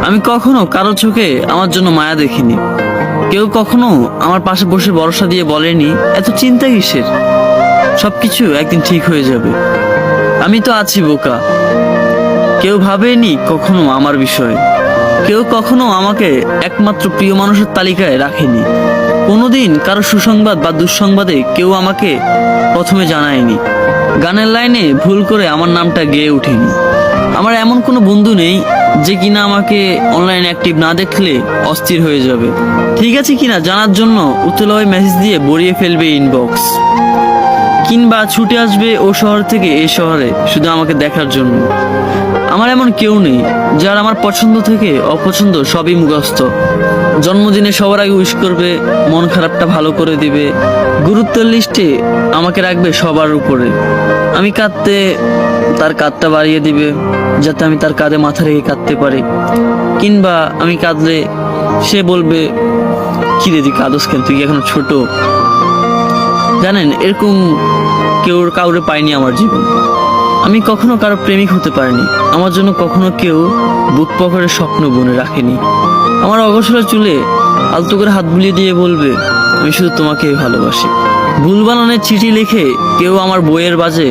আমি কখনো কারো চোখে আমার জন্য মায়া দেখিনি। কেউ কখনো আমার পাশে বসে ভরসা দিয়ে বলেনি এত চিন্তা কিসের, সবকিছু একদিন ঠিক হয়ে যাবে। আমি তো আছি বোকা। কেউ ভাবেনি কখনো আমার বিষয়ে, কেউ কখনো আমাকে একমাত্র প্রিয় মানুষের তালিকায় রাখেনি। কোনোদিন কারো সুসংবাদ বা দুঃসংবাদে কেউ আমাকে প্রথমে জানায়নি। গানের লাইনে ভুল করে আমার নামটা গেয়ে ওঠেনি। আমার এমন কোনো বন্ধু নেই যে কিনা আমাকে অনলাইন অ্যাক্টিভ না দেখলে অস্থির হয়ে যাবে, ঠিক আছে কিনা জানার জন্য উতলা মেসেজ দিয়ে ভরিয়ে ফেলবে ইনবক্স, কিংবা ছুটে আসবে ও শহর থেকে এই শহরে শুধু আমাকে দেখার জন্য। আমার এমন কেউ নেই যার আমার পছন্দ থেকে অপছন্দ সবই মুখস্থ। জন্মদিনে সবার আগে উইশ করবে, মন খারাপটা ভালো করে দিবে, গুরুত্বের লিস্টে আমাকে রাখবে সবার উপরে। আমি কাঁদতে তার কাঁধটা বাড়িয়ে দিবে যাতে আমি তার কাঁধে মাথা রেখে কাঁদতে পারি, কিংবা আমি কাঁদলে সে বলবে কি রে তুই কাঁদস কেন, তুই কি এখনো ছোট। জানেন, এরকম কাউরে পাইনি আমার জীবন। আমি কখনো কারো প্রেমিক হতে পারিনি। আমার জন্য কখনো কেউ বুক পকেটের স্বপ্ন বুনে রাখেনি। আমার অগোছলা চুলে আলতো করে হাত বুলিয়ে দিয়ে বলবে আমি শুধু তোমাকেই ভালোবাসি। ভুল বানানের চিঠি লিখে কেউ আমার বইয়ের বাজে